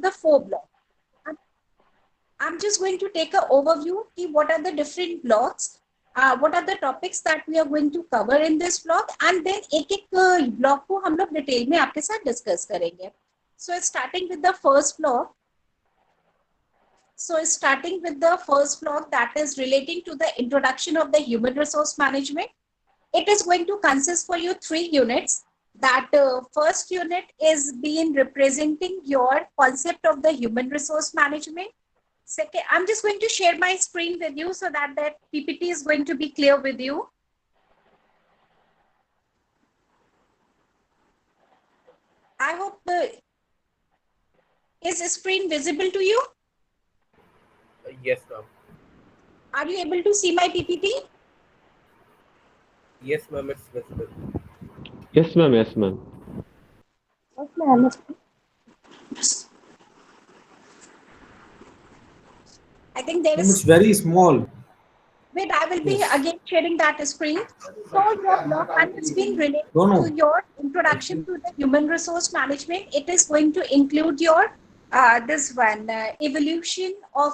the 4 blocks. I'm just going to take an overview of what are the different blocks, what are the topics that we are going to cover in this block, and then एक block को हम लोग detail में आपके साथ discuss करेंगे. So starting with the first block. So starting with the first block, that is relating to the introduction of the human resource management. It is going to consist for you 3 units. That first unit is being representing your concept of the human resource management. Second, I'm just going to share my screen with you so that that PPT is going to be clear with you. I hope is the screen visible to you? Yes, ma'am. Are you able to see my PPT? Yes, ma'am, it's visible. Yes, ma'am. Yes, ma'am. I think there is. It's very small. Wait, I will be Yes. again sharing that screen. So your block 1 is being related to your introduction to the human resource management. It is going to include your this one evolution of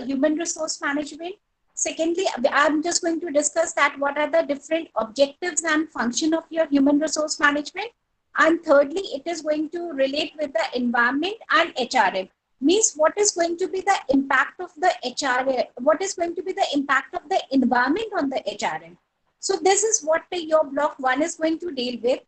human resource management. Secondly, I'm just going to discuss that what are the different objectives and function of your human resource management. And thirdly, it is going to relate with the environment and HRM. Means what is going to be the impact of the HRM, what is going to be the impact of the environment on the HRM. So this is what your block 1 is going to deal with.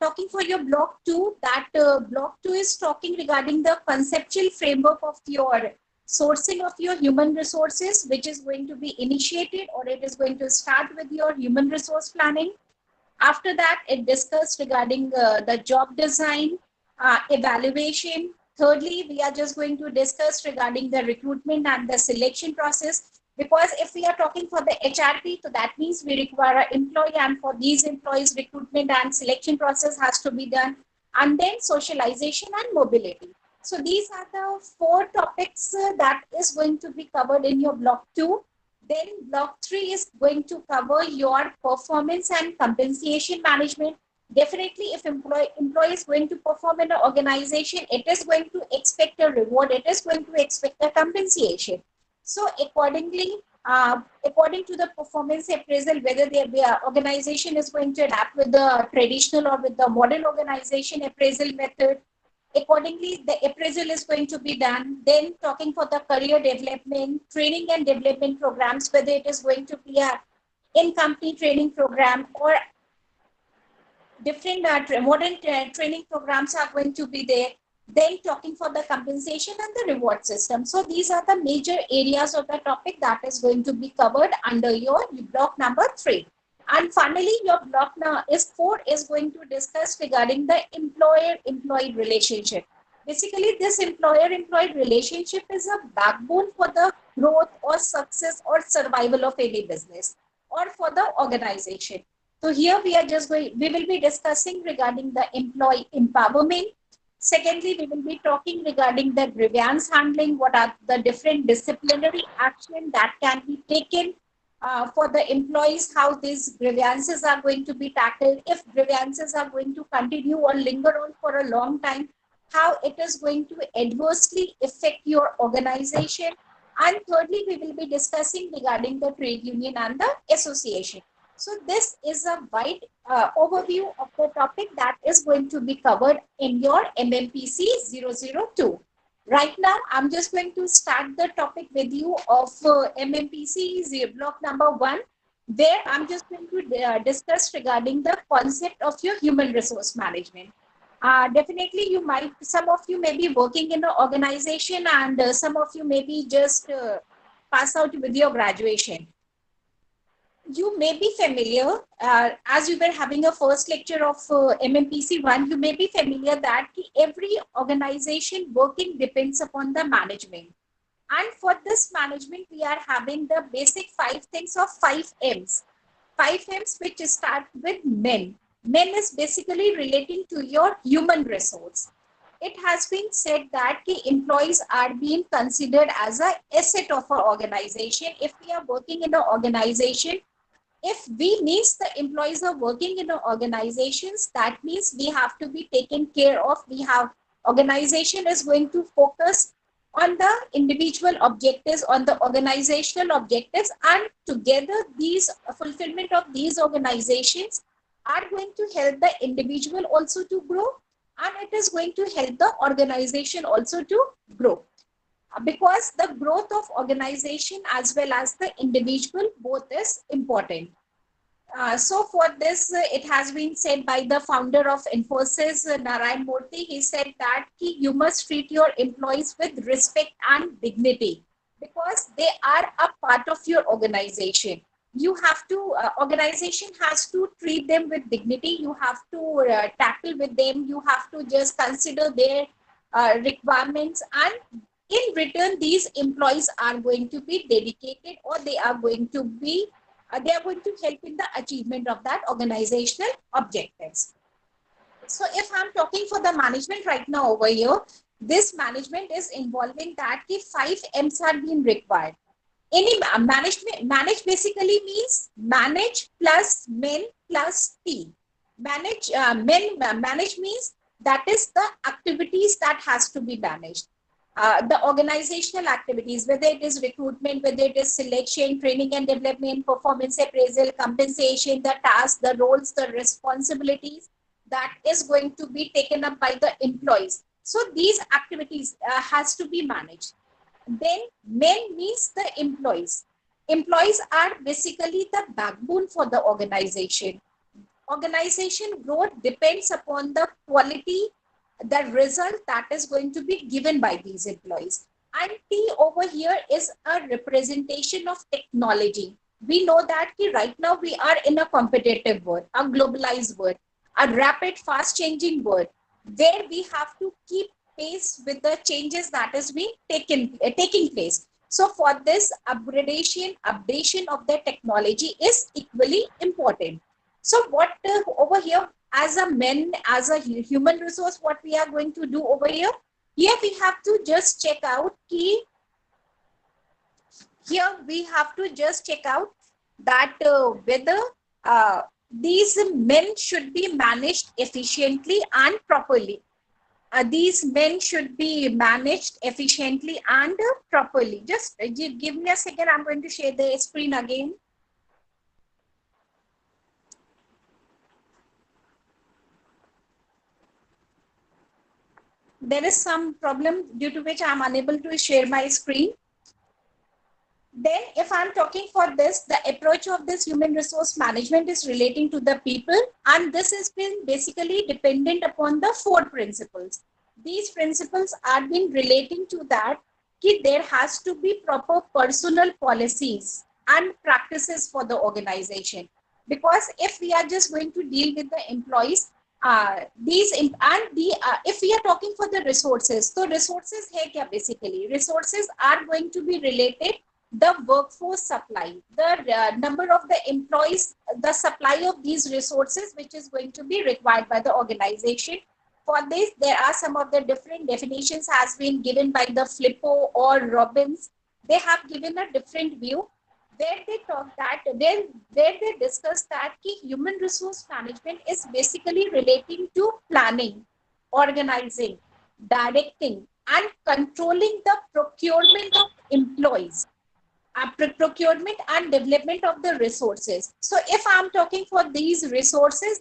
Talking for your block 2, that block 2 is talking regarding the conceptual framework of your sourcing of your human resources, which is going to be initiated, or it is going to start with your human resource planning. After that, it discussed regarding the job design, evaluation. Thirdly, we are just going to discuss regarding the recruitment and the selection process. Because if we are talking for the HRP, so that means we require an employee, and for these employees, recruitment and selection process has to be done. And then socialization and mobility. So these are the 4 topics that is going to be covered in your block 2. Then block 3 is going to cover your performance and compensation management. Definitely, if employee is going to perform in an organization, it is going to expect a reward. It is going to expect a compensation. So accordingly, according to the performance appraisal, whether the organization is going to adapt with the traditional or with the modern organization appraisal method, accordingly, the appraisal is going to be done. Then talking for the career development, training and development programs, whether it is going to be a in-company training program or different modern training programs are going to be there. Then talking for the compensation and the reward system. So these are the major areas of the topic that is going to be covered under your block number 3. And finally, your block now is 4 is going to discuss regarding the employer-employee relationship. Basically, this employer-employee relationship is a backbone for the growth or success or survival of any business or for the organization. So here we will be discussing regarding the employee empowerment. Secondly, we will be talking regarding the grievance handling, what are the different disciplinary action that can be taken for the employees, how these grievances are going to be tackled, if grievances are going to continue or linger on for a long time, how it is going to adversely affect your organization. And thirdly, we will be discussing regarding the trade union and the association. So this is a wide overview of the topic that is going to be covered in your MMPC002. Right now, I'm just going to start the topic with you of MMPC block number 1, where I'm just going to discuss regarding the concept of your human resource management. Definitely, some of you may be working in an organization, and some of you may be just pass out with your graduation. You may be familiar, as you were having a first lecture of MMPC1, you may be familiar that every organization working depends upon the management. And for this management, we are having the basic 5 things of 5 M's. 5 M's which start with men. Men is basically relating to your human resource. It has been said that employees are being considered as an asset of our organization. If we are working in an organization, if we means the employees are working in organizations, that means we have to be taken care of. We have Organization is going to focus on the individual objectives, on the organizational objectives, and together these fulfillment of these organizations are going to help the individual also to grow, and it is going to help the organization also to grow, because the growth of organization as well as the individual both is important. So for this, it has been said by the founder of Infosys, Narayan Murthy. He said that you must treat your employees with respect and dignity because they are a part of your organization. You have to, organization has to treat them with dignity. You have to tackle with them. You have to just consider their requirements, and in return, these employees are going to be dedicated, or they are going to be they are going to help in the achievement of that organizational objectives. So if I'm talking for the management right now over here, this management is involving that the 5 M's are being required. Any manage basically means manage plus men plus P. Manage means that is the activities that has to be managed. The organizational activities, whether it is recruitment, whether it is selection, training and development, performance appraisal, compensation, the tasks, the roles, the responsibilities that is going to be taken up by the employees. So these activities has to be managed. Then men means the employees. Employees are basically the backbone for the organization. Organization growth depends upon the quality, the result that is going to be given by these employees. And T over here is a representation of technology. We know that right now we are in a competitive world, a globalized world, a rapid, fast changing world, where we have to keep pace with the changes that is being taking place. So for this upgradation of the technology is equally important. So what over here, as a men, as a human resource, what we are going to do over here? Here we have to just check out that whether these men should be managed efficiently and properly. These men should be managed efficiently and properly. Just give me a second. I'm going to share the screen again. There is some problem due to which I'm unable to share my screen. Then if I'm talking for this, the approach of this human resource management is relating to the people, and this has been basically dependent upon the 4 principles. These principles are been relating to that there has to be proper personal policies and practices for the organization. Because if we are just going to deal with the employees, if we are talking for the resources, so resources hai kya basically? Resources are going to be related the workforce supply, the number of the employees, the supply of these resources which is going to be required by the organization. For this, there are some of the different definitions has been given by the Flippo or Robbins. They have given a different view where they talk that, where they discuss that human resource management is basically relating to planning, organizing, directing, and controlling the procurement of employees. Procurement and development of the resources. So if I'm talking for these resources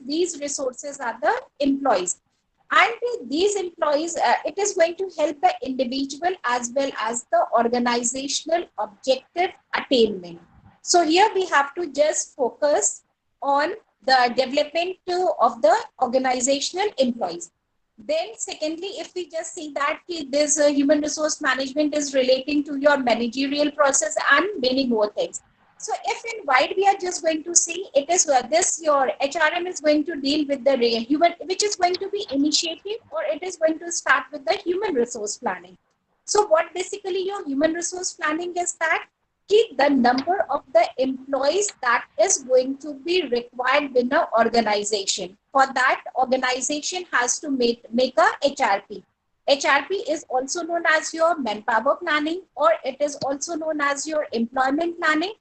are the employees. And these employees, it is going to help the individual as well as the organizational objective attainment. So here we have to just focus on the development of the organizational employees. Then secondly, if we just see that this human resource management is relating to your managerial process and many more things. So if in wide we are just going to see, it is this your HRM is going to deal with the human, which is going to be initiative, or it is going to start with the human resource planning. So what basically your human resource planning is that the number of the employees that is going to be required in an organization. For that, organization has to make a HRP. HRP is also known as your manpower planning, or it is also known as your employment planning,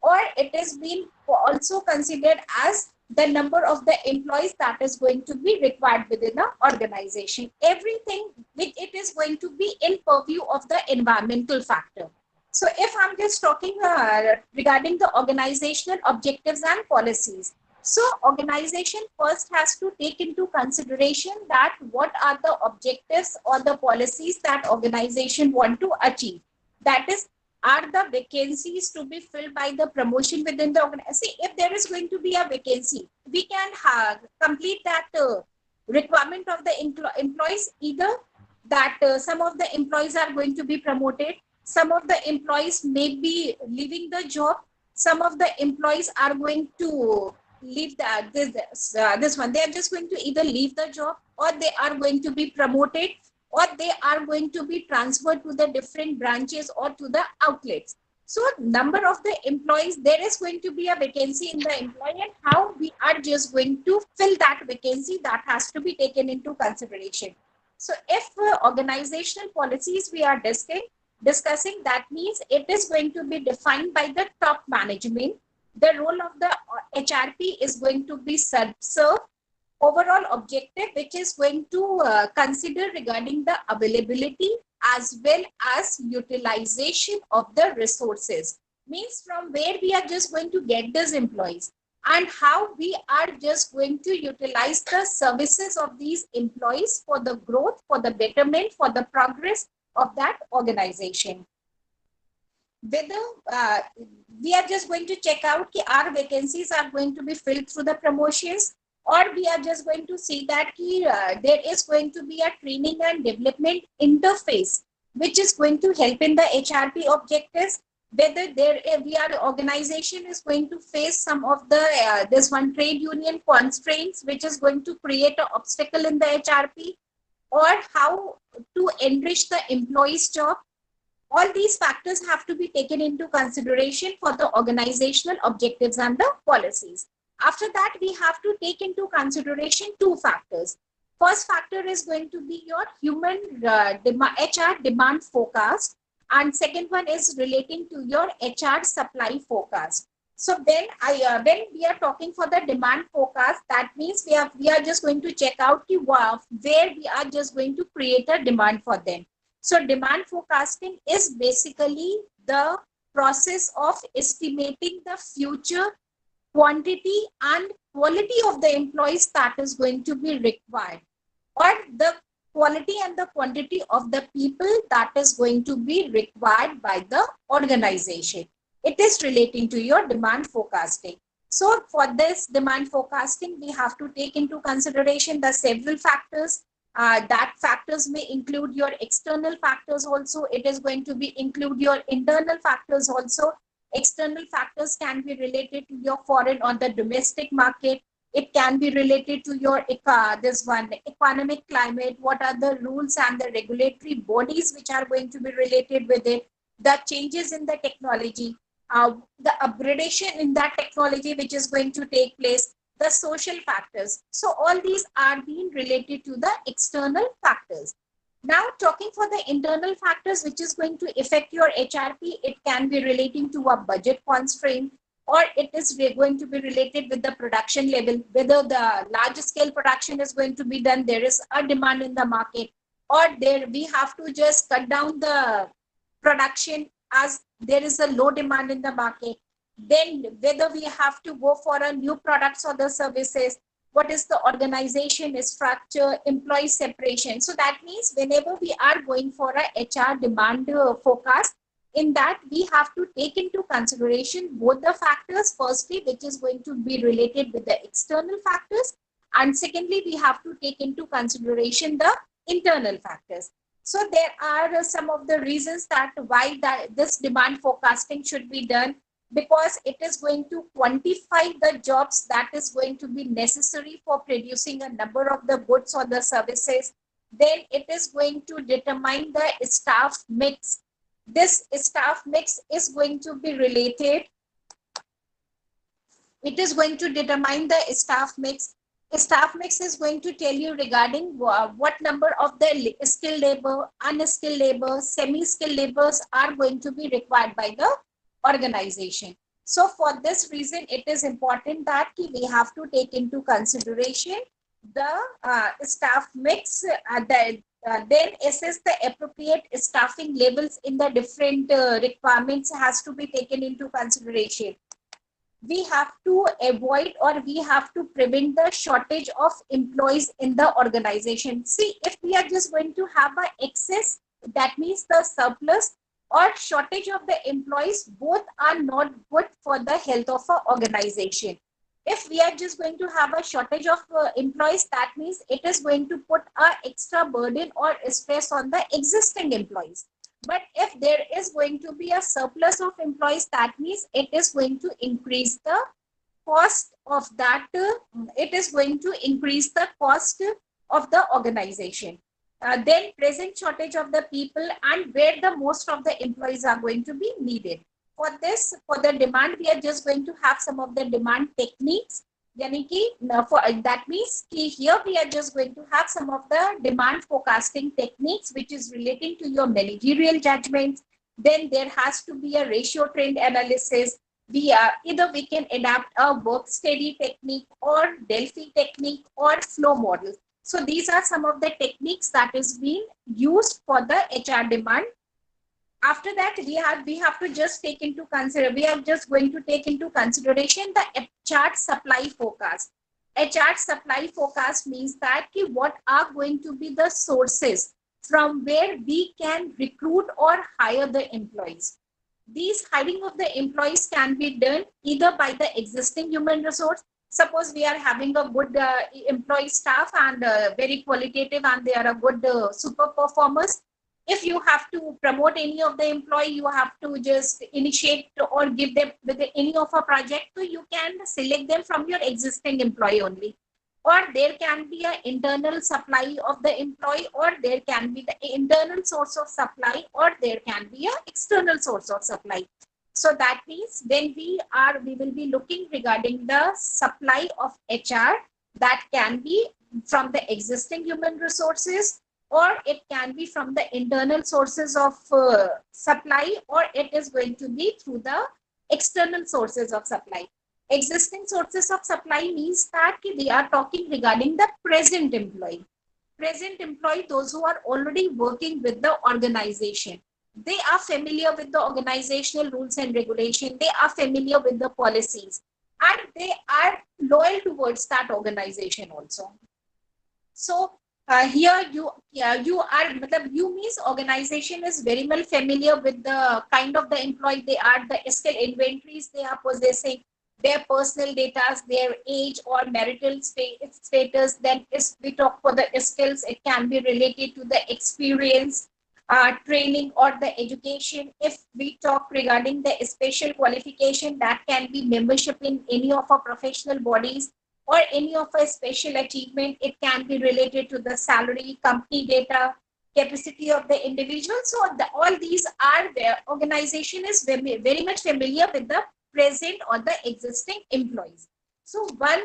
or it is being also considered as the number of the employees that is going to be required within the organization. Everything which it is going to be in purview of the environmental factor. So if I'm just talking regarding the organizational objectives and policies, so organization first has to take into consideration that what are the objectives or the policies that organization want to achieve. That is, are the vacancies to be filled by the promotion within the organization? See, if there is going to be a vacancy, we can complete that requirement of the employees, either that some of the employees are going to be promoted, some of the employees may be leaving the job, some of the employees are going to leave this one. They are just going to either leave the job, or they are going to be promoted, or they are going to be transferred to the different branches or to the outlets. So number of the employees, there is going to be a vacancy in the employee, and how we are just going to fill that vacancy, that has to be taken into consideration. So if organizational policies we are discussing, that means it is going to be defined by the top management. The role of the HRP is going to be serve overall objective, which is going to consider regarding the availability as well as utilization of the resources. Means from where we are just going to get these employees, and how we are just going to utilize the services of these employees for the growth, for the betterment, for the progress of that organization. Whether we are just going to check out that our vacancies are going to be filled through the promotions, or we are just going to see that there is going to be a training and development interface which is going to help in the HRP objectives. Whether organization is going to face some of the this one trade union constraints which is going to create an obstacle in the HRP, or how to enrich the employee's job. All these factors have to be taken into consideration for the organizational objectives and the policies. After that, we have to take into consideration two factors. First factor is going to be your human HR demand forecast, and second one is relating to your HR supply forecast. So when we are talking for the demand forecast, that means we are just going to check out where we are just going to create a demand for them. So demand forecasting is basically the process of estimating the future quantity and quality of the employees that is going to be required, or the quality and the quantity of the people that is going to be required by the organization. It is relating to your demand forecasting. So for this demand forecasting, we have to take into consideration the several factors. That factors may include your external factors also. It is going to be include your internal factors also. External factors can be related to your foreign or the domestic market. It can be related to your economic climate. What are the rules and the regulatory bodies which are going to be related with it? The changes in the technology, the upgradation in that technology which is going to take place, the social factors. So all these are being related to the external factors. Now talking for the internal factors which is going to affect your HRP, it can be relating to a budget constraint, or it is going to be related with the production level, whether the large scale production is going to be done, there is a demand in the market, or there we have to just cut down the production as there is a low demand in the market. Then whether we have to go for a new products or the services, what is the organization structure, employee separation. So that means whenever we are going for a HR demand forecast, in that we have to take into consideration both the factors, firstly, which is going to be related with the external factors, and secondly, we have to take into consideration the internal factors. So there are some of the reasons that why this demand forecasting should be done, because it is going to quantify the jobs that is going to be necessary for producing a number of the goods or the services. Then it is going to determine the staff mix. This staff mix is going to be related. It is going to determine the staff mix. Staff mix is going to tell you regarding what number of the skilled labor, unskilled labor, semi-skilled laborers are going to be required by the organization. So for this reason, it is important that we have to take into consideration the staff mix, then assess the appropriate staffing levels in the different requirements has to be taken into consideration. We have to avoid or we have to prevent the shortage of employees in the organization. See, if we are just going to have an excess, that means the surplus or shortage of the employees, both are not good for the health of an organization. If we are just going to have a shortage of employees, that means it is going to put an extra burden or stress on the existing employees. But if there is going to be a surplus of employees, that means it is going to increase the cost of that, it is going to increase the cost of the organization. Then present shortage of the people and where the most of the employees are going to be needed. For this, for the demand, we are just going to have some of the demand techniques. For that means here we are just going to have some of the demand forecasting techniques which is relating to your managerial judgments. Then there has to be a ratio trend analysis. Either we can adapt a work study technique or Delphi technique or flow model. So these are some of the techniques that is being used for the HR demand. After that, we have to just take into consider, we are just going to take into consideration the HR supply forecast. HR supply forecast means that what are going to be the sources from where we can recruit or hire the employees. These hiring of the employees can be done either by the existing human resource. Suppose we are having a good employee staff and very qualitative and they are a good super performers. If you have to promote any of the employee, you have to just initiate or give them with any of a project, so you can select them from your existing employee only. Or there can be an internal supply of the employee, or there can be the internal source of supply, or there can be an external source of supply. So that means when we will be looking regarding the supply of HR, that can be from the existing human resources, or it can be from the internal sources of supply, or it is going to be through the external sources of supply. Existing sources of supply means that we are talking regarding the present employee. Present employee, those who are already working with the organization. They are familiar with the organizational rules and regulation. They are familiar with the policies. And they are loyal towards that organization also. So here you means organization is very well familiar with the kind of the employee they are, the skill inventories they are possessing, their personal data, their age or marital status. Then if we talk for the skills, it can be related to the experience, training or the education. If we talk regarding the special qualification, that can be membership in any of our professional bodies or any of a special achievement. It can be related to the salary, company data, capacity of the individual. So all these are the organization is very much familiar with the present or the existing employees. So one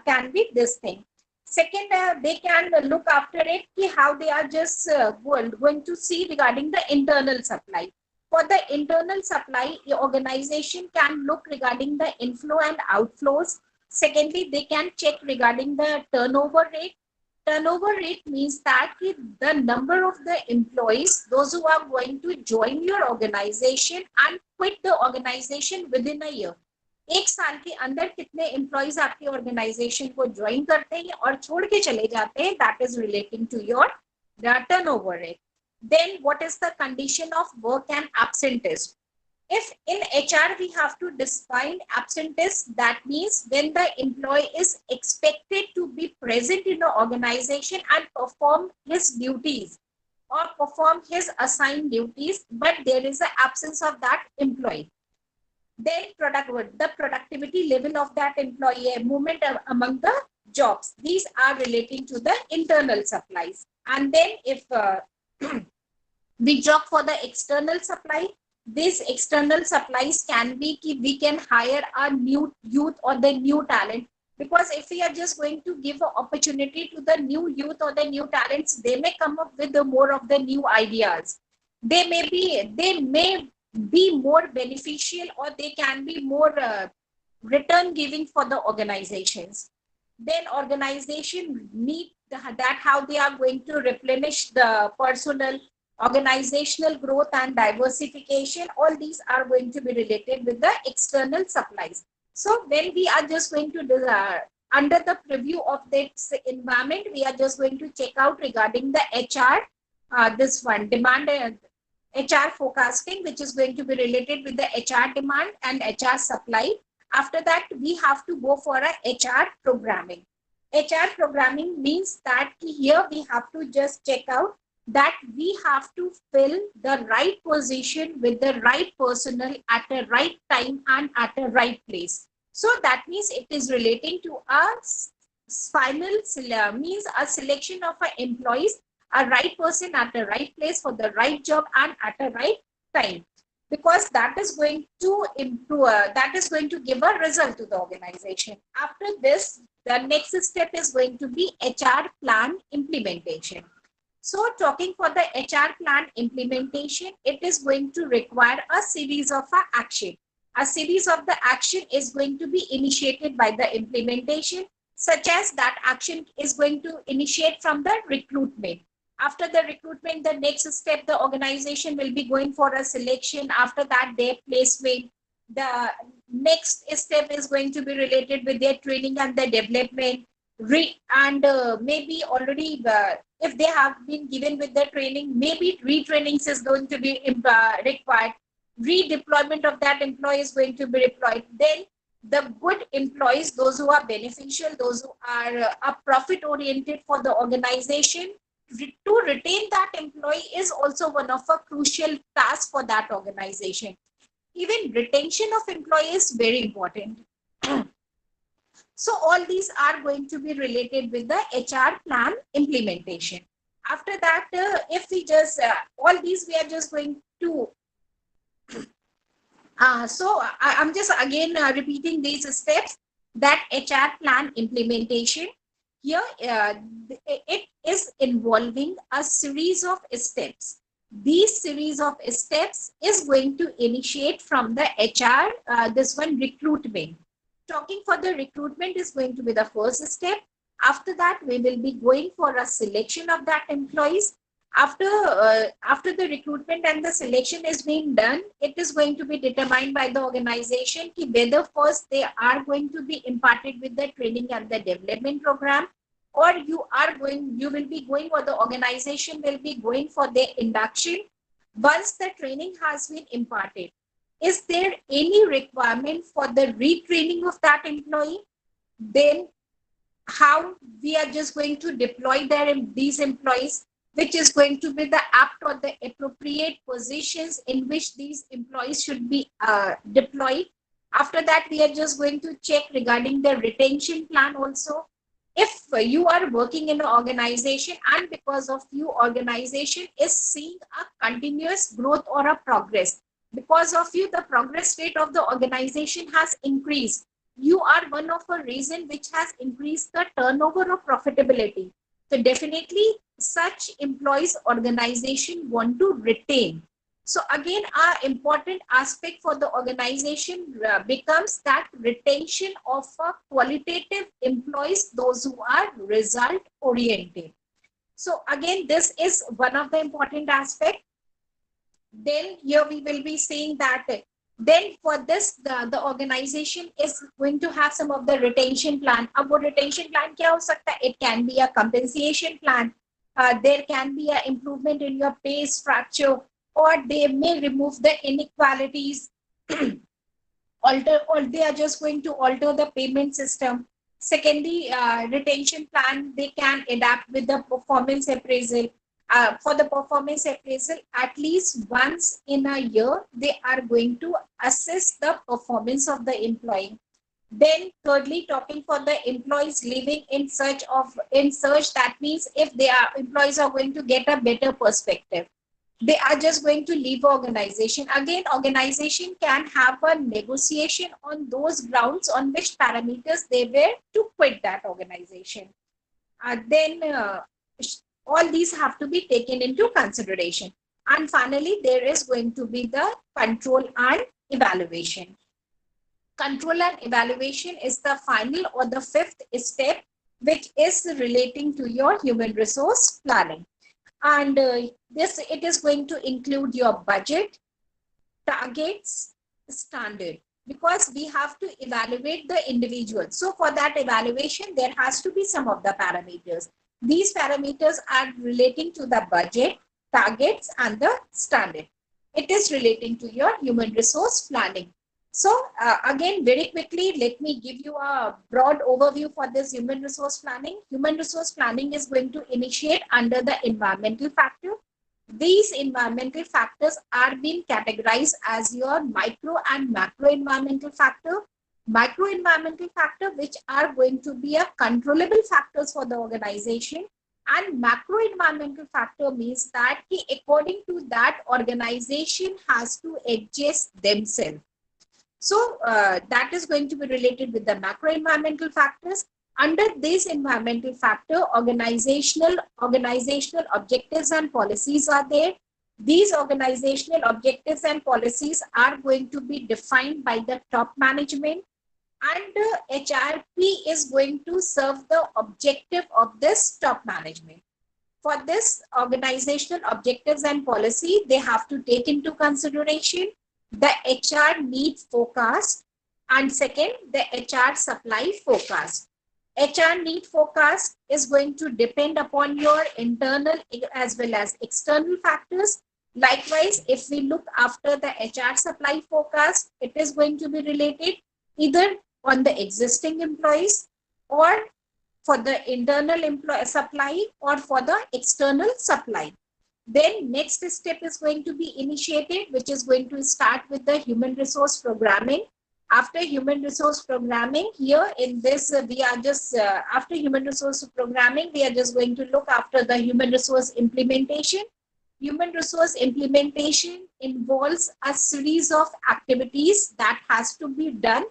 can be this thing. Second, they can look after it, how they are just going to see regarding the internal supply. For the internal supply, the organization can look regarding the inflow and outflows. Secondly, they can check regarding the turnover rate. Turnover rate means that the number of the employees, those who are going to join your organization and quit the organization within a year. एक साल के अंदर कितने employees आपके organisation को join करते हैं और छोड़ के चले जाते हैं, that is relating to your turnover rate. Then what is the condition of work and absenteeism? If in HR we have to define absenteeism, that means when the employee is expected to be present in the organization and perform his duties or perform his assigned duties, but there is an absence of that employee. Then the productivity level of that employee, movement among the jobs. These are relating to the internal supplies. And then if we talk for the external supply, these external supplies can be we can hire a new youth or the new talent. Because if we are just going to give an opportunity to the new youth or the new talents, they may come up with more of the new ideas. They may be more beneficial, or they can be more return giving for the organizations. Then organization need that how they are going to replenish the personal, organizational growth and diversification. All these are going to be related with the external supplies. So when we are just going to under the preview of this environment, we are just going to check out regarding the HR, this one demand, HR forecasting, which is going to be related with the HR demand and HR supply. After that, we have to go for a HR programming. HR programming means that here we have to just check out that we have to fill the right position with the right personnel at the right time and at the right place. So that means it is relating to us final means a selection of employees, a right person at the right place for the right job and at the right time, because that is going to improve, that is going to give a result to the organization. After this, the next step is going to be HR plan implementation. So talking for the HR plan implementation, it is going to require a series of action. A series of the action is going to be initiated by the implementation, such as that action is going to initiate from the recruitment. After the recruitment, the next step, the organization will be going for a selection. After that, their placement. The next step is going to be related with their training and the development. Maybe already, if they have been given with the training, maybe retrainings is going to be required. Redeployment of that employee is going to be deployed. Then the good employees, those who are beneficial, those who are profit oriented for the organization, to retain that employee is also one of a crucial task for that organization. Even retention of employees is very important. So all these are going to be related with the HR plan implementation. After that, if we just, all these we are just going to, I'm just again repeating these steps, that HR plan implementation. Here, it is involving a series of steps. These series of steps is going to initiate from the HR, this one recruitment. Talking for the recruitment is going to be the first step. After that, we will be going for a selection of that employees. After the recruitment and the selection is being done, it is going to be determined by the organization whether first they are going to be imparted with the training and the development program, or you will be going, or the organization will be going for their induction. Once the training has been imparted, is there any requirement for the retraining of that employee? Then how we are just going to deploy these employees, which is going to be the apt or the appropriate positions in which these employees should be deployed. After that, we are just going to check regarding the retention plan also. If you are working in an organization and because of you, organization is seeing a continuous growth or a progress, because of you, the progress rate of the organization has increased. You are one of a reason which has increased the turnover of profitability. So definitely such employees organization want to retain. So again, our important aspect for the organization becomes that retention of qualitative employees, those who are result oriented. So again, this is one of the important aspects. Then here we will be seeing that then for this, the organization is going to have some of the retention plan. Ab wo retention plan kya ho sakta hai? It can be a compensation plan. There can be an improvement in your pay structure, or they may remove the inequalities, or they are just going to alter the payment system. Secondly, retention plan, they can adapt with the performance appraisal. For the performance appraisal, at least once in a year, they are going to assess the performance of the employee. Then thirdly, talking for the employees living in search, that means if they are employees are going to get a better perspective, they are just going to leave organization. Again, organization can have a negotiation on those grounds on which parameters they were to quit that organization. Then all these have to be taken into consideration. And finally, there is going to be the control and evaluation. Control and evaluation is the final or the fifth step, which is relating to your human resource planning. And it is going to include your budget, targets, standard, because we have to evaluate the individual. So for that evaluation, there has to be some of the parameters. These parameters are relating to the budget, targets, and the standard. It is relating to your human resource planning. So again, very quickly, let me give you a broad overview for this human resource planning. Human resource planning is going to initiate under the environmental factor. These environmental factors are being categorized as your micro and macro environmental factor. Micro environmental factor, which are going to be a controllable factors for the organization, and macro environmental factor means that according to that, organization has to adjust themselves. So that is going to be related with the macro environmental factors. Under this environmental factor, organizational objectives and policies are there. These organizational objectives and policies are going to be defined by the top management, and HRP is going to serve the objective of this top management. For this organizational objectives and policy, they have to take into consideration the HR need forecast, and second, the HR supply forecast. HR need forecast is going to depend upon your internal as well as external factors. Likewise, if we look after the HR supply forecast, it is going to be related either on the existing employees, or for the internal supply, or for the external supply. Then next step is going to be initiated, which is going to start with the human resource programming. After human resource programming, here in this, we are just, after human resource programming, we are just going to look after the human resource implementation. Human resource implementation involves a series of activities that has to be done,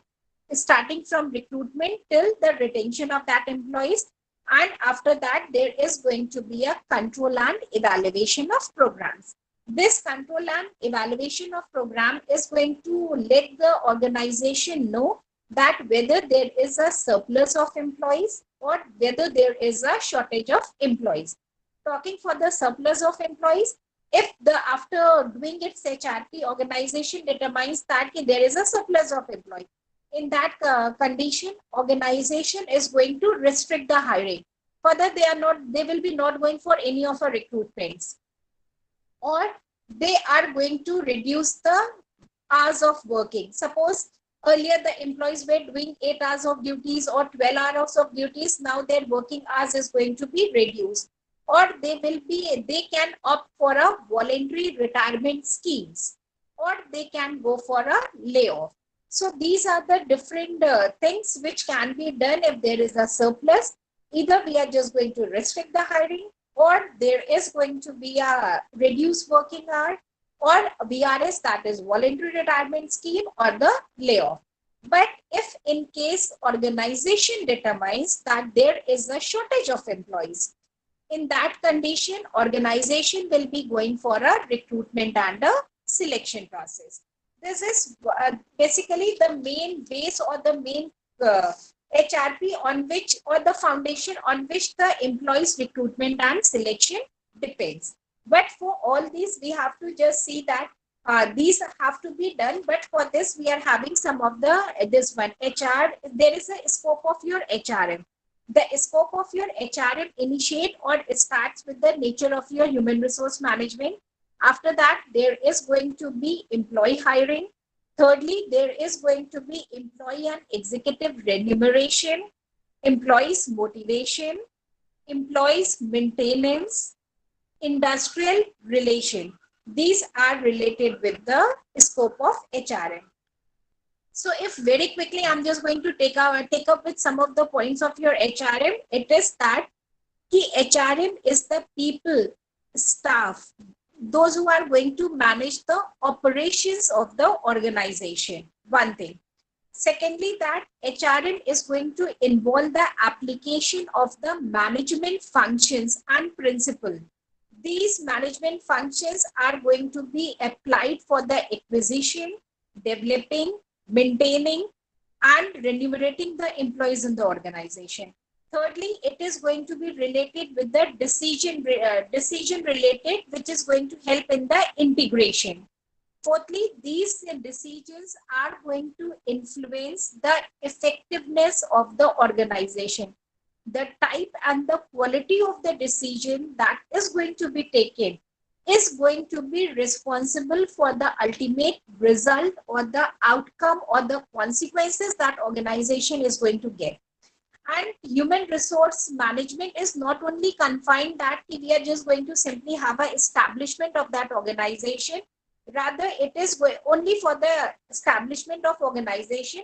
starting from recruitment till the retention of that employees. And after that, there is going to be a control and evaluation of programs. This control and evaluation of program is going to let the organization know that whether there is a surplus of employees or whether there is a shortage of employees. Talking for the surplus of employees, if after doing its HRP, organization determines that there is a surplus of employees, in that condition, organization is going to restrict the hiring. Further, they will be not going for any of our recruitments, or they are going to reduce the hours of working. Suppose earlier the employees were doing 8 hours of duties or 12 hours of duties. Now their working hours is going to be reduced, or they can opt for a voluntary retirement schemes, or they can go for a layoff. So these are the different things which can be done if there is a surplus. Either we are just going to restrict the hiring, or there is going to be a reduced working hour, or VRS, that is voluntary retirement scheme, or the layoff. But if in case organization determines that there is a shortage of employees, in that condition, organization will be going for a recruitment and a selection process. This is basically the main base or the main HRP on which, or the foundation on which the employees recruitment and selection depends. But for all these, we have to just see that these have to be done. But for this, we are having some of the, this one, HR, there is a scope of your HRM. The scope of your HRM initiate or starts with the nature of your human resource management. After that, there is going to be employee hiring. Thirdly, there is going to be employee and executive remuneration, employees motivation, employees maintenance, industrial relation. These are related with the scope of HRM. So if very quickly, I'm just going to take up with some of the points of your HRM. It is that the HRM is the people, staff, those who are going to manage the operations of the organization. One thing. Secondly, that HRM is going to involve the application of the management functions and principle. these management functions are going to be applied for the acquisition, developing, maintaining, and remunerating the employees in the organization. Thirdly, it is going to be related with the decision related, which is going to help in the integration. Fourthly, these decisions are going to influence the effectiveness of the organization. The type and the quality of the decision that is going to be taken is going to be responsible for the ultimate result or the outcome or the consequences that organization is going to get. And human resource management is not only confined that we are just going to simply have an establishment of that organization. Rather, it is only for the establishment of organization.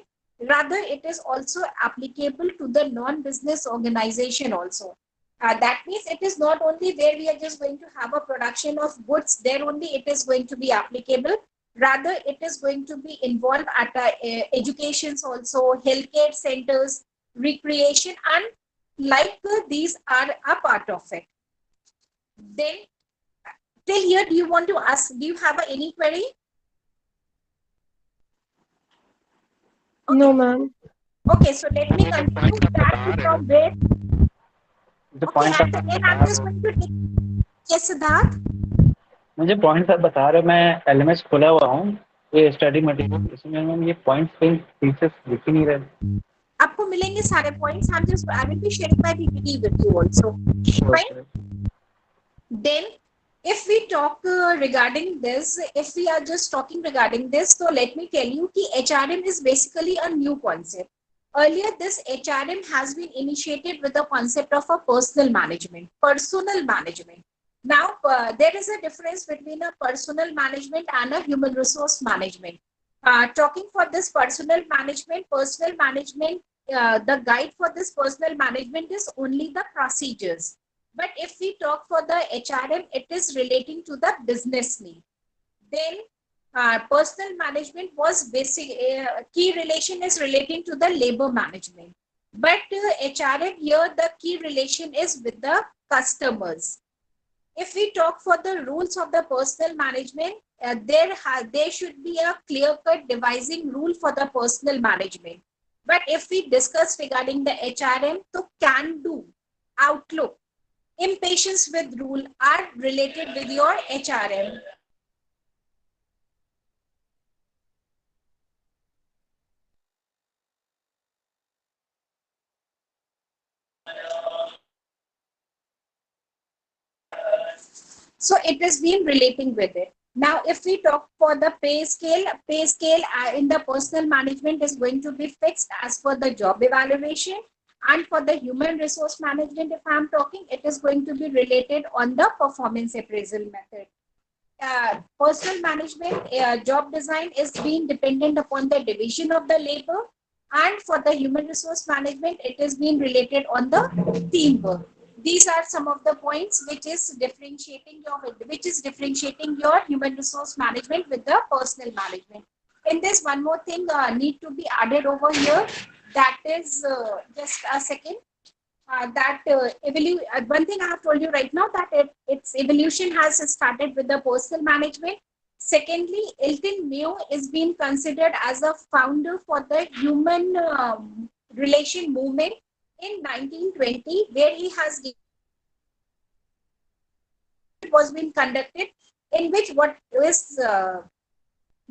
Rather, it is also applicable to the non-business organization also. That means it is not only where we are just going to have a production of goods, there only it is going to be applicable. Rather, it is going to be involved at educations also, healthcare centers, recreation, and these are a part of it. Then, till here, do you want to ask, do you have any query? Okay. No, ma'am. Okay, so let me continue that from where. Okay, and again, I'm just going to take. Yes, Siddharth. मुझे points आप बता रहे हो, मैं LMS खोला हुआ हूँ, ये स्टडी मटेरियल, इसमें मैम ये पॉइंट्स कहीं ठीक से दिख ही नहीं रहे. आपको मिलेंगे सारे points. I will be sharing my PPT with you also. Fine. Then, if we talk regarding this, if we are just talking regarding this, so let me tell you that HRM is basically a new concept. Earlier, this HRM has been initiated with the concept of a personal management. Now, there is a difference between a personal management and a human resource management. Talking for this personal management, the guide for this personal management is only the procedures. But if we talk for the HRM, it is relating to the business need. Then personal management was basic, key relation is relating to the labor management. But HRM here, the key relation is with the customers. If we talk for the rules of the personal management, there should be a clear-cut devising rule for the personal management. But if we discuss regarding the HRM, so can do, outlook, impatience with rule are related with your HRM. So it has been relating with it. Now, if we talk for the pay scale in the personal management is going to be fixed as per the job evaluation. And for the human resource management, if I'm talking, it is going to be related on the performance appraisal method. Personal management job design is being dependent upon the division of the labor. And for the human resource management, it is being related on the teamwork. These are some of the points which is differentiating your human resource management with the personal management. In this, one more thing need to be added over here. That is just a second. One thing I have told you right now that its evolution has started with the personal management. Secondly, Elton Mayo is being considered as a founder for the human relation movement in 1920, where he has was being conducted, in which what is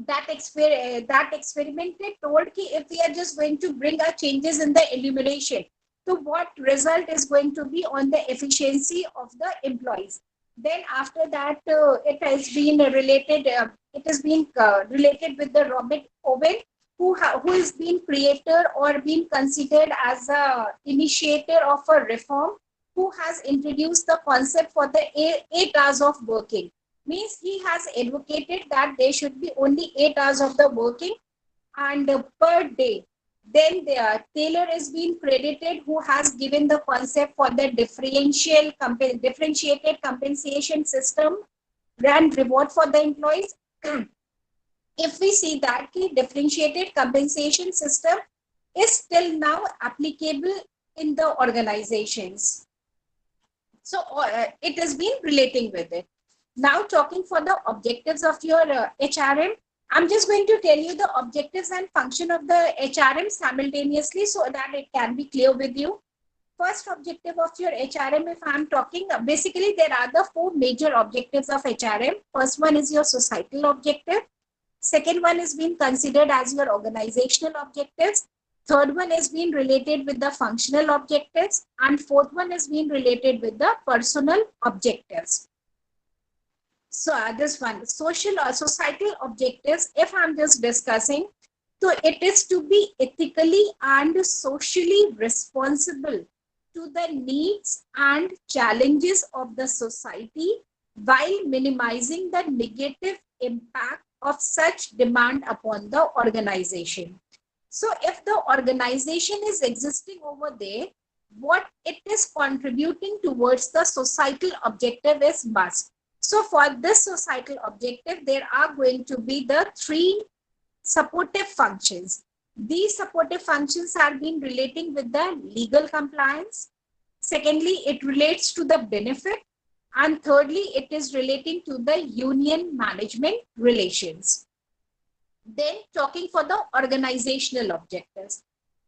that experimented told that if we are just going to bring our changes in the illumination, so what result is going to be on the efficiency of the employees. Then after that, it has been related. Related with the Robert Owen, who is being creator or being considered as a initiator of a reform, who has introduced the concept for the 8 hours of working. Means he has advocated that there should be only 8 hours of the working and per day. Then Taylor is being credited, who has given the concept for the differentiated compensation system and reward for the employees. If we see that the differentiated compensation system is still now applicable in the organizations. So it has been relating with it. Now talking for the objectives of your HRM, I'm just going to tell you the objectives and function of the HRM simultaneously so that it can be clear with you. First objective of your HRM, if I'm talking, basically there are the four major objectives of HRM. First one is your societal objective. Second one is being considered as your organizational objectives. Third one is being related with the functional objectives. And fourth one is being related with the personal objectives. So this one, social or societal objectives, if I'm just discussing, so it is to be ethically and socially responsible to the needs and challenges of the society while minimizing the negative impact of such demand upon the organization. So if the organization is existing over there, what it is contributing towards the societal objective is must. So for this societal objective, there are going to be the three supportive functions. These supportive functions are being relating with the legal compliance. Secondly, it relates to the benefit. And thirdly, it is relating to the union management relations. Then talking for the organizational objectives.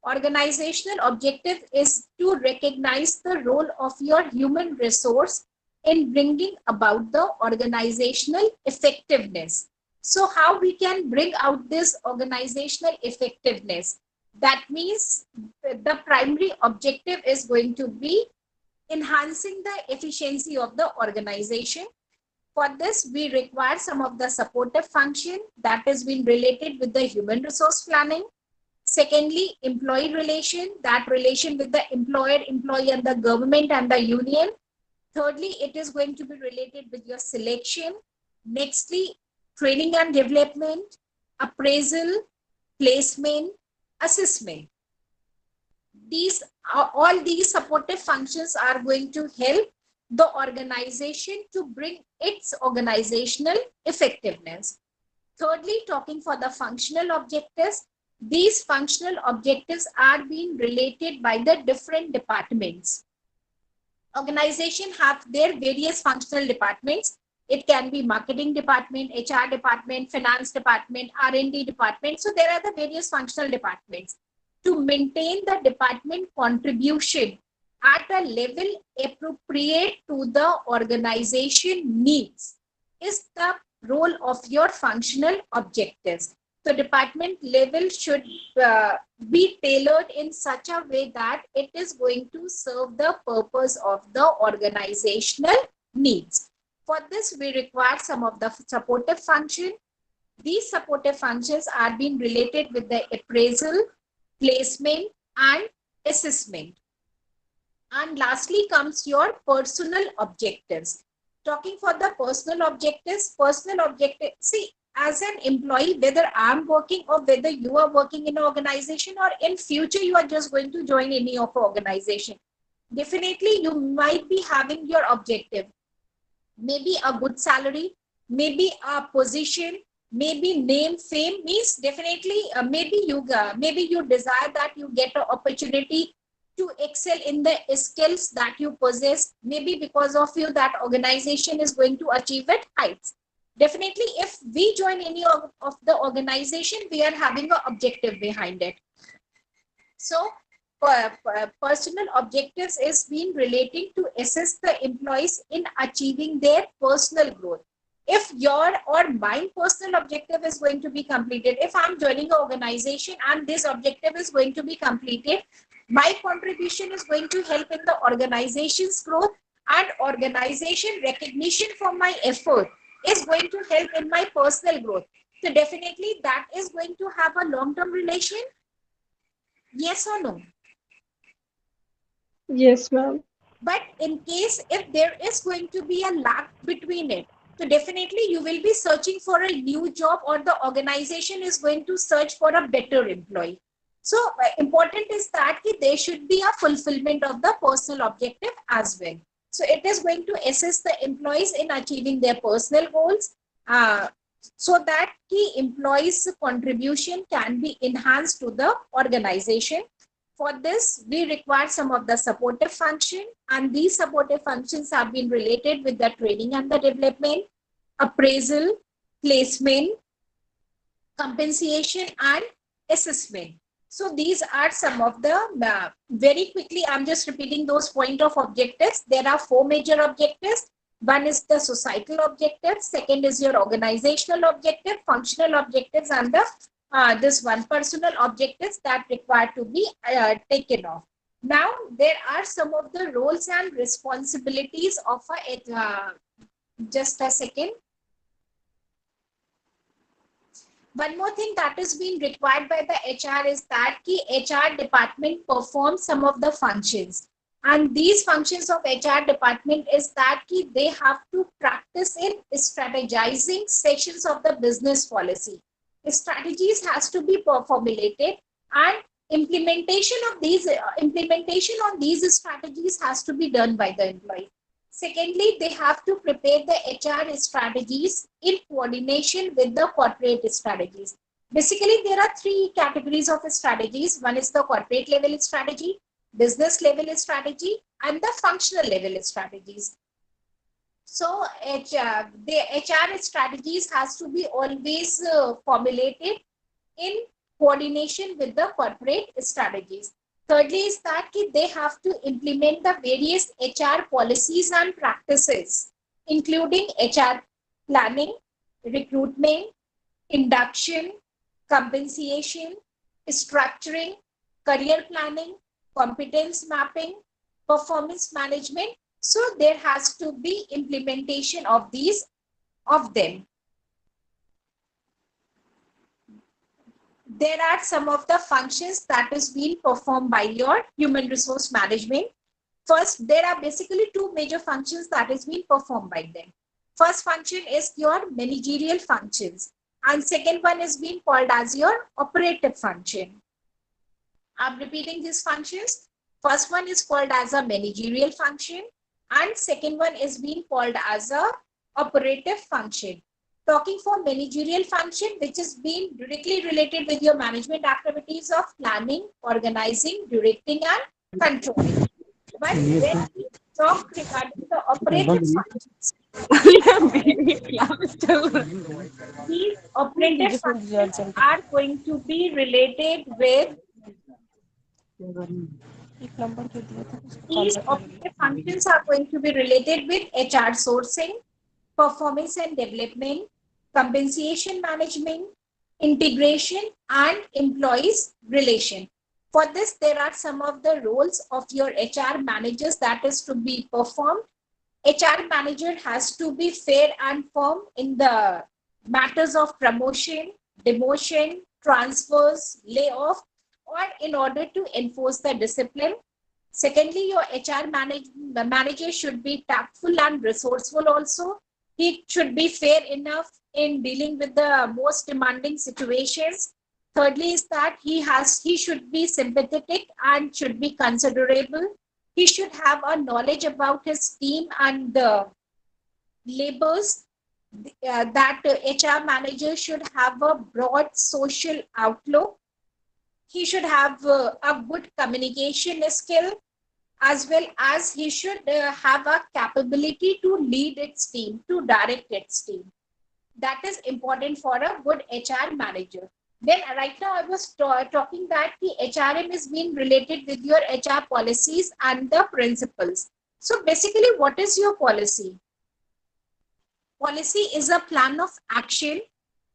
Organizational objective is to recognize the role of your human resource in bringing about the organizational effectiveness. So how we can bring out this organizational effectiveness? That means the primary objective is going to be enhancing the efficiency of the organization. For this, we require some of the supportive function that has been related with the human resource planning. Secondly, employee relation, that relation with the employer, employee, and the government and the union. Thirdly, it is going to be related with your selection. Nextly, training and development, appraisal, placement, assessment. All these supportive functions are going to help the organization to bring its organizational effectiveness. Thirdly, talking for the functional objectives, these functional objectives are being related by the different departments. Organization have their various functional departments. It can be marketing department, HR department, finance department, R&D department. So there are the various functional departments. To maintain the department contribution at a level appropriate to the organization needs is the role of your functional objectives. So department level should be tailored in such a way that it is going to serve the purpose of the organizational needs. For this, we require some of the supportive function. These supportive functions are being related with the appraisal, placement, and assessment. And lastly comes your personal objectives. Talking for the personal objectives, see, as an employee, whether I'm working or whether you are working in an organization or in future you are just going to join any of our organization, definitely you might be having your objective. Maybe a good salary, maybe a position, maybe name, fame, means definitely maybe you desire that you get an opportunity to excel in the skills that you possess. Maybe because of you that organization is going to achieve at heights. Definitely, if we join any of the organization, we are having an objective behind it. So personal objectives is being relating to assist the employees in achieving their personal growth. If your or my personal objective is going to be completed, if I'm joining an organization and this objective is going to be completed, my contribution is going to help in the organization's growth, and organization recognition for my effort is going to help in my personal growth. So definitely that is going to have a long-term relation. Yes or no? Yes, ma'am. But in case if there is going to be a lag between it, so definitely you will be searching for a new job, or the organization is going to search for a better employee. So important is that there should be a fulfillment of the personal objective as well. So it is going to assist the employees in achieving their personal goals so that key employees' contribution can be enhanced to the organization. For this, we require some of the supportive function, and these supportive functions have been related with the training and the development, appraisal, placement, compensation, and assessment. So these are some of the, very quickly, I'm just repeating those point of objectives. There are 4 major objectives. One is the societal objective, second is your organizational objective, functional objectives, and the this one personal objectives that require to be taken off. Now, there are some of the roles and responsibilities of a, just a second. One more thing that is being required by the HR is that the HR department performs some of the functions. And these functions of HR department is that they have to practice in strategizing sections of the business policy. Strategies has to be formulated, and implementation on these strategies has to be done by the employee. Secondly, they have to prepare the HR strategies in coordination with the corporate strategies. Basically, there are 3 categories of strategies. One is the corporate level strategy, business level strategy, and the functional level strategies. So the HR strategies has to be always formulated in coordination with the corporate strategies. Thirdly is that they have to implement the various HR policies and practices, including HR planning, recruitment, induction, compensation, structuring, career planning, competence mapping, performance management. So there has to be implementation of these of them. There are some of the functions that is being performed by your human resource management. First, there are basically 2 major functions that is being performed by them. First function is your managerial functions, and second one is being called as your operative function. I'm repeating these functions. First one is called as a managerial function, and second one is being called as a operative function. Talking for managerial function, which is being directly related with your management activities of planning, organizing, directing, and controlling. But when we talk regarding the operative functions, these operative functions are going to be related with HR sourcing, performance and development, compensation management, integration, and employees relation. For this, there are some of the roles of your HR managers that is to be performed. HR manager has to be fair and firm in the matters of promotion, demotion, transfers, layoff, or in order to enforce the discipline. Secondly, your HR manager should be tactful and resourceful also. He should be fair enough in dealing with the most demanding situations. Thirdly is that he should be sympathetic and should be considerable. He should have a knowledge about his team and the labors. That HR manager should have a broad social outlook. He should have a good communication skill, as well as he should have a capability to lead its team, to direct its team. That is important for a good HR manager. Then right now I was talking that the HRM is being related with your HR policies and the principles. So basically, what is your policy? Policy is a plan of action.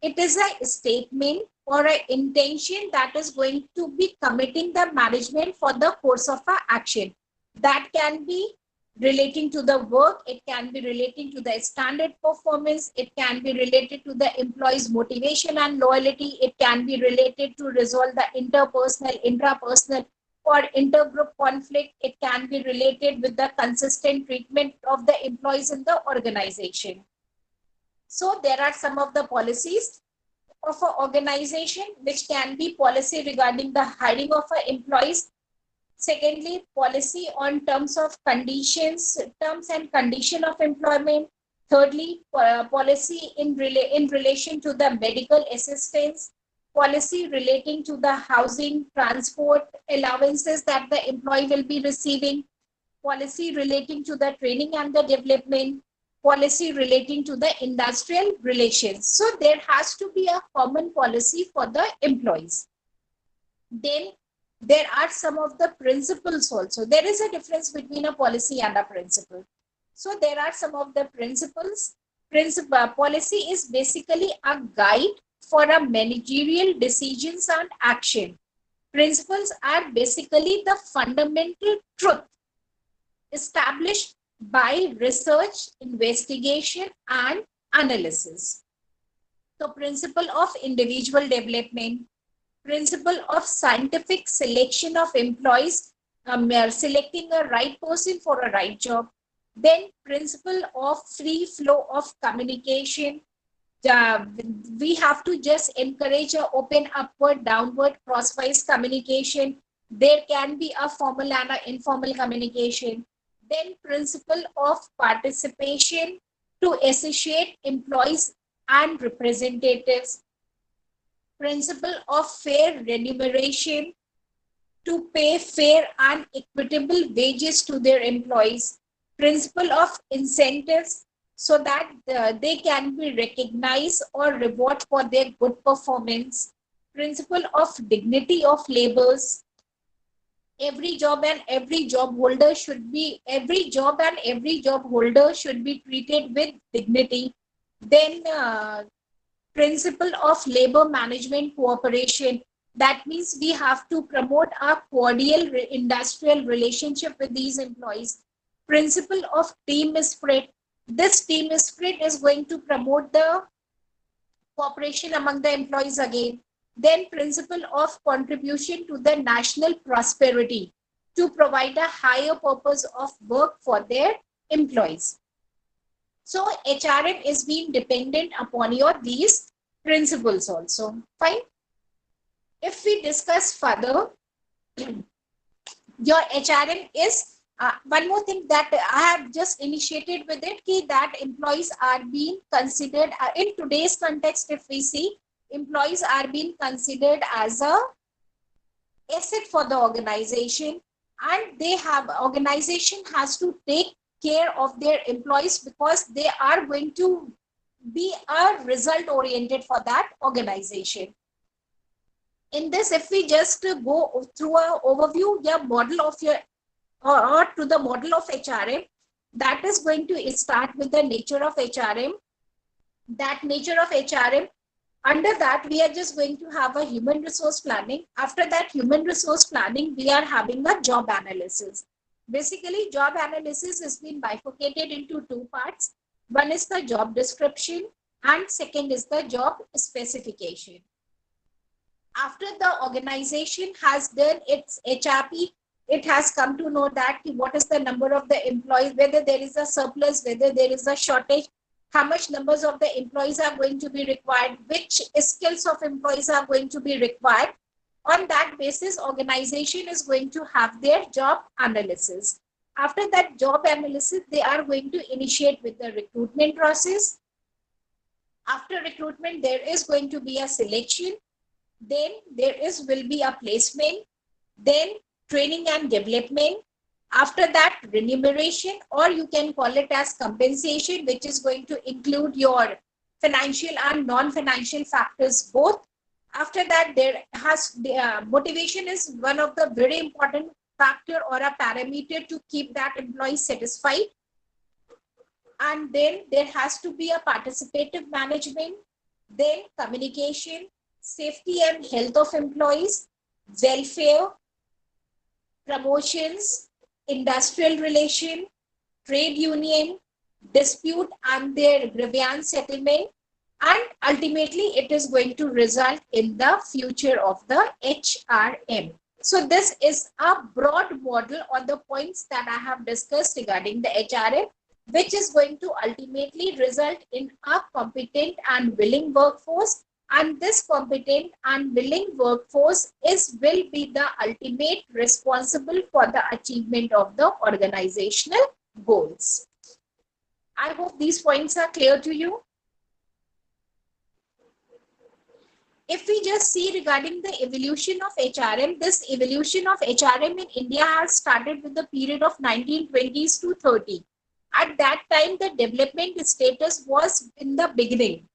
It is a statement or an intention that is going to be committing the management for the course of an action. That can be relating to the work, it can be relating to the standard performance, it can be related to the employee's motivation and loyalty, it can be related to resolve the interpersonal, intrapersonal, or intergroup conflict, it can be related with the consistent treatment of the employees in the organization. So there are some of the policies of an organization, which can be policy regarding the hiring of employees. Secondly, policy on terms and condition of employment. Thirdly, policy in relation to the medical assistance. policy relating to the housing, transport allowances that the employee will be receiving, policy relating to the training and the development, policy relating to the industrial relations. So there has to be a common policy for the employees. Then there are some of the principles also. There is a difference between a policy and a principle. So there are some of the principles. Policy is basically a guide for a managerial decisions and action. Principles are basically the fundamental truth established by research, investigation, and analysis. So principle of individual development, principle of scientific selection of employees, selecting a right person for a right job, then principle of free flow of communication. We have to just encourage a open, upward, downward, crosswise communication. There can be a formal and an informal communication. Then principle of participation to associate employees and representatives. Principle of fair remuneration to pay fair and equitable wages to their employees. Principle of incentives so that they can be recognized or reward for their good performance. Principle of dignity of labors. Every job and every job holder should be treated with dignity. Then principle of labor management cooperation. That means we have to promote a cordial industrial relationship with these employees. Principle of team spirit. This team spirit is going to promote the cooperation among the employees again. Then principle of contribution to the national prosperity to provide a higher purpose of work for their employees. So HRM is being dependent upon these principles also. Fine. If we discuss further, your HRM is one more thing that I have just initiated with it, that employees are being considered in today's context. If we see, employees are being considered as a asset for the organization, and organization has to take care of their employees because they are going to be a result oriented for that organization. In this, if we just go through an overview, model of your or to the model of HRM, that is going to start with the nature of HRM. That nature of HRM, under that we are just going to have a human resource planning. After that human resource planning, we are having a job analysis. Basically, job analysis has been bifurcated into two parts. One is the job description and second is the job specification. After the organization has done its HRP, it has come to know that what is the number of the employees, whether there is a surplus, whether there is a shortage, how much numbers of the employees are going to be required, which skills of employees are going to be required. On that basis, organization is going to have their job analysis. After that job analysis, they are going to initiate with the recruitment process. After recruitment, there is going to be a selection. Then there will be a placement. Then training and development. After that, remuneration, or you can call it as compensation, which is going to include your financial and non-financial factors both. After that, there has motivation is one of the very important factor or a parameter to keep that employee satisfied. And then there has to be a participative management, then communication, safety and health of employees, welfare, promotions, industrial relation, trade union, dispute and their grievance settlement, and ultimately it is going to result in the future of the HRM. So this is a broad model on the points that I have discussed regarding the HRM, which is going to ultimately result in a competent and willing workforce. And this competent and willing workforce will be the ultimate responsible for the achievement of the organizational goals. I hope these points are clear to you. if we just see regarding the evolution of HRM, this evolution of HRM in India has started with the period of 1920s to 30. At that time, the development status was in the beginning,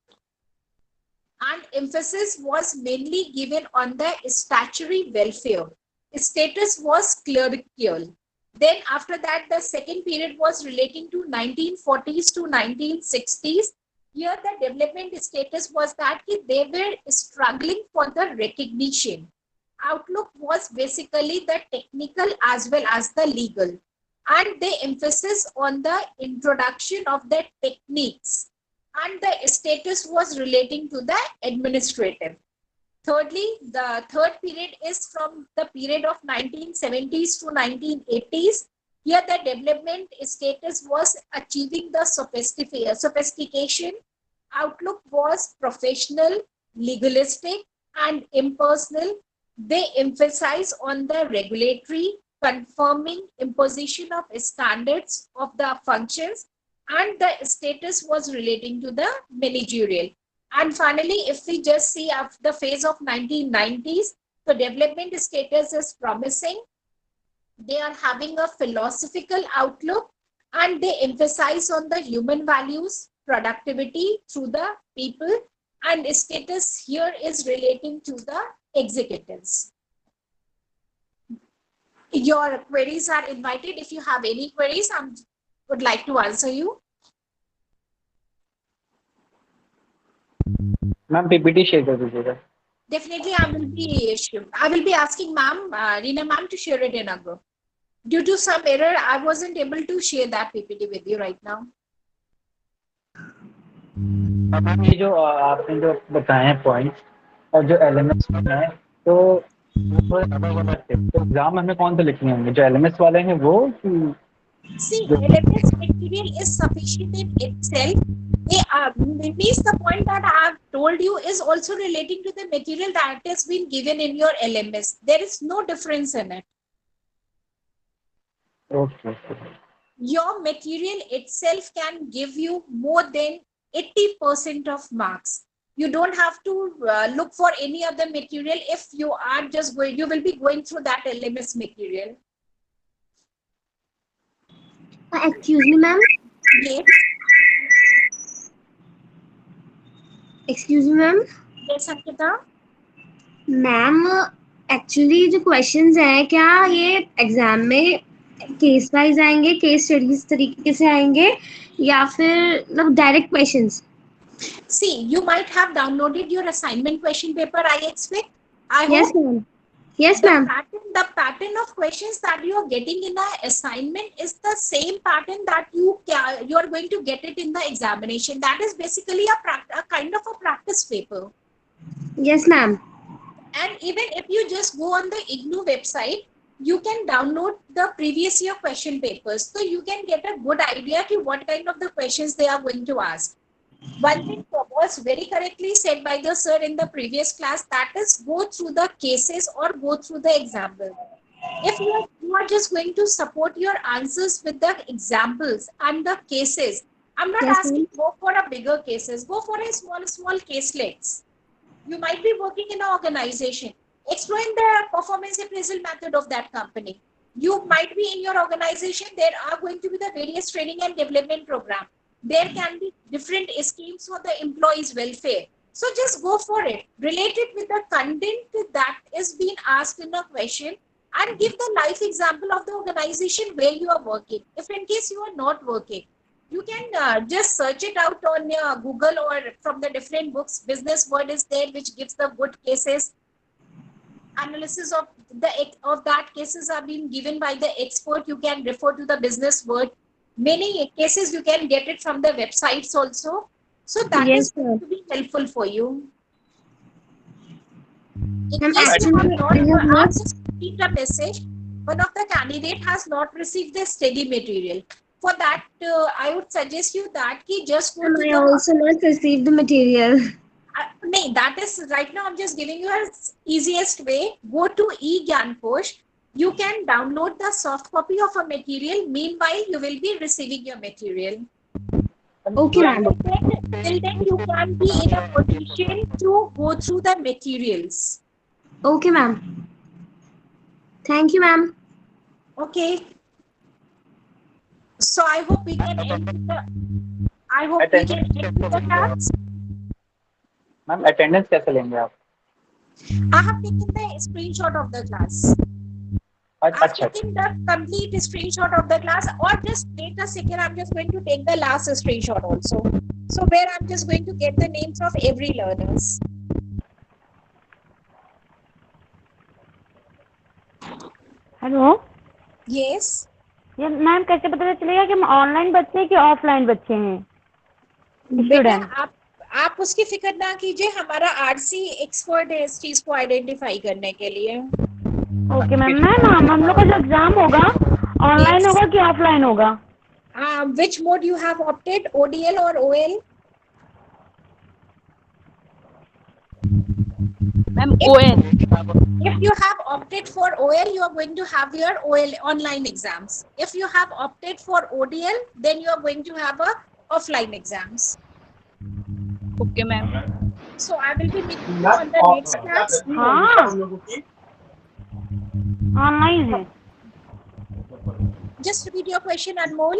and emphasis was mainly given on the statutory welfare. Status was clerical. Then after that, the second period was relating to 1940s to 1960s. Here, the development status was that they were struggling for the recognition. Outlook was basically the technical as well as the legal. And the emphasis on the introduction of the techniques. And the status was relating to the administrative. Thirdly, the third period is from the period of 1970s to 1980s. Here, the development status was achieving the sophistication. Outlook was professional, legalistic, and impersonal. They emphasize on the regulatory, confirming imposition of standards of the functions, and the status was relating to the managerial. And finally, if we just see after the phase of 1990s, the development status is promising. They are having a philosophical outlook, and they emphasize on the human values, productivity through the people, and status here is relating to the executives. Your queries are invited. If you have any queries, I would like to answer you. Ma'am PPT share कर दीजिएगा. Definitely, I will be asking ma'am, Reena ma'am, to share it in a group. Due to some error, I wasn't able to share that PPT with you right now. Ma'am ये जो आपने जो बताए हैं points और जो elements हैं, तो वो अलग-अलग थे. तो एग्जाम में हमें कौन से लिखने होंगे? जो एलिमेंट्स वाले हैं वो कि See, LMS material is sufficient in itself. Means the point that I have told you is also relating to the material that has been given in your LMS. There is no difference in it. Okay. Your material itself can give you more than 80% of marks. You don't have to look for any other material if you are just going, you will be going through that LMS material. Excuse me, ma'am. Yes. Excuse me, ma'am. Yes, Ankita. Ma'am actually जो questions हैं क्या ये exam में case wise आएंगे, case studies तरीके से आएंगे या फिर मतलब direct questions? See, you might have downloaded your assignment question paper, I expect. I Yes, hope. ma'am. Yes, The ma'am. pattern of questions that you are getting in the assignment is the same pattern that you are going to get it in the examination. That is basically a kind of a practice paper. Yes, ma'am. And even if you just go on the IGNOU website, you can download the previous year question papers. So you can get a good idea to what kind of the questions they are going to ask. One thing was very correctly said by the sir in the previous class, that is go through the cases or go through the example. If you are just going to support your answers with the examples and the cases, I'm not asking go for a bigger cases, go for a small caselets. You might be working in an organization. Explain the performance appraisal method of that company. You might be in your organization, there are going to be the various training and development program. There can be different schemes for the employees' welfare. So just go for it. Relate it with the content that is being asked in a question and give the life example of the organization where you are working. If in case you are not working, you can just search it out on Google or from the different books. Business Word is there, which gives the good cases. Analysis of that cases are being given by the expert. You can refer to the Business Word. Many cases you can get it from the websites also. So that is going to be helpful for you. In case you have not just received a message, one of the candidate has not received the study material. For that, I would suggest you that just go to I also not received the material. No, that is right now. I'm just giving you an easiest way. Go to eGyankosh. You can download the soft copy of a material. Meanwhile, you will be receiving your material. Okay, ma'am. Till then, you can be in a position to go through the materials. Okay, ma'am. Thank you, ma'am. Okay. So I hope we can end with the. I hope we Attendance can end with the class. Ma'am attendance कैसे लेंगे आप? I have taken the screenshot of the class. I've अच्छा taken the complete screenshot of the class, or just wait a second. I'm just going to take the last screenshot also. So where I'm just going to get the names of every learners. Hello Yes. ये ma'am कैसे पता चलेगा कि हम online बच्चे हैं कि offline बच्चे हैं बेटा स्टूडेंट? आप उसकी फिक्र ना कीजिए, हमारा आरसी एक्सपर्ट है इस चीज को आइडेंटिफाई करने के लिए. Okay ma'am. मैम हम लोग का जो एग्जाम होगा ऑनलाइन होगा कि ऑफलाइन होगा? Which mode you have opted, ODL or OL? Ma'am ON. If you have opted for OL, you are going to have your OL online exams. If you have opted for ODL, then you are going to have a offline exams. Okay ma'am. So I will be meeting you on the next class. हाँ online है. Just repeat your question, Anmol.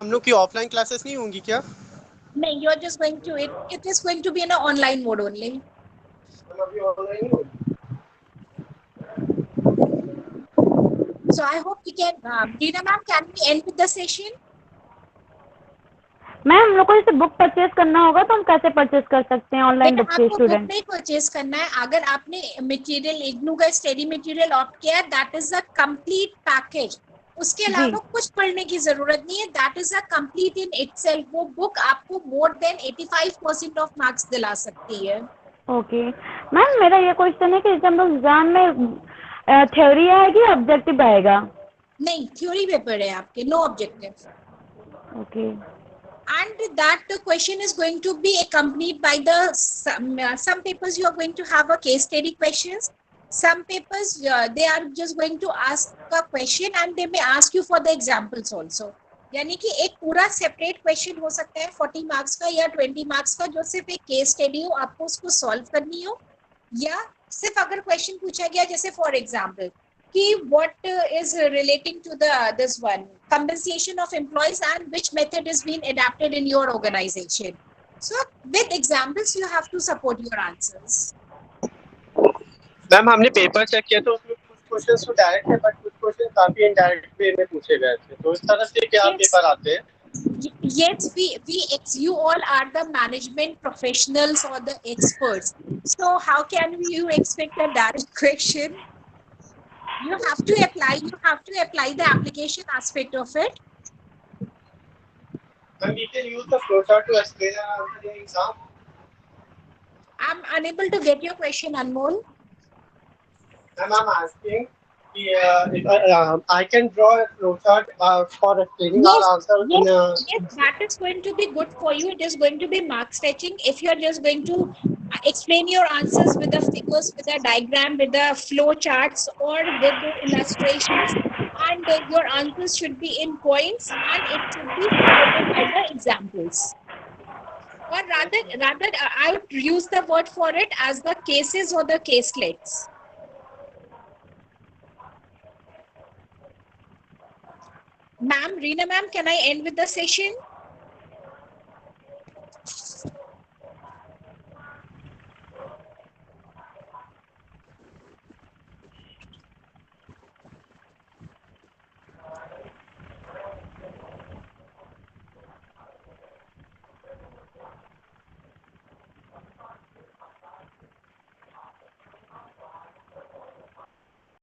हम लोग की offline classes नहीं होंगी क्या? No, you're just going to it is going to be in an online mode only. हम अभी ऑनलाइन ही होंगी. So I hope we can, Dina ma'am, can we end with the session? Ma'am हम लोग को जैसे बुक परचेज करना होगा तो हम कैसे परचेज कर सकते हैं ऑनलाइन बेटा बुक से आपको बुक स्टूडेंट? नहीं परचेज करना है. अगर आपने मटेरियल इग्नू का स्टडी मटेरियल ऑप्ट किया है, that is a complete package. उसके अलावा कुछ पढ़ने की जरूरत नहीं है. That is a complete in itself. वो बुक आपको मोर देन 85% ऑफ मार्क्स दिला सकती है. Okay ma'am. मेरा ये क्वेश्चन है कि जैसे हम लोग एग्जाम में थ्योरी आएगी ऑब्जेक्टिव आएगा? नहीं, थ्योरी पेपर है आपके, no objective. Okay. And that question is going to be accompanied by the some papers you are going to have a case study questions. Some papers they are just going to ask a question and they may ask you for the examples also. यानी कि एक पूरा separate question हो सकता है 40 marks का या 20 marks का, जो सिर्फ एक केस स्टडी हो, आपको उसको सॉल्व करनी हो. या सिर्फ अगर क्वेश्चन पूछा गया जैसे फॉर एग्जांपल कि what is relating to the this one compensation of employees and which method is being adapted in your organization. So with examples you have to support your answers. Ma'am हमने paper check किया तो उसमें कुछ questions तो direct है but कुछ question काफी indirect way में पूछे गए थे. तो इस तरह से क्या पेपर आते हैं? Yes, you all are the management professionals or the experts. So how can you expect a direct question? You have to apply the application aspect of it. And we can use the flowchart to explain our answer in exam. I'm unable to get your question, Anmol. And I'm asking if I can draw a flowchart for explaining our answer in a... Yes, that is going to be good for you. It is going to be mark stretching if you are just going to explain your answers with the figures, with the diagram, with the flow charts, or with the illustrations, and your answers should be in points and it should be supported by the examples. Or rather, I would use the word for it as the cases or the caselets. Ma'am, Reena ma'am, can I end with the session?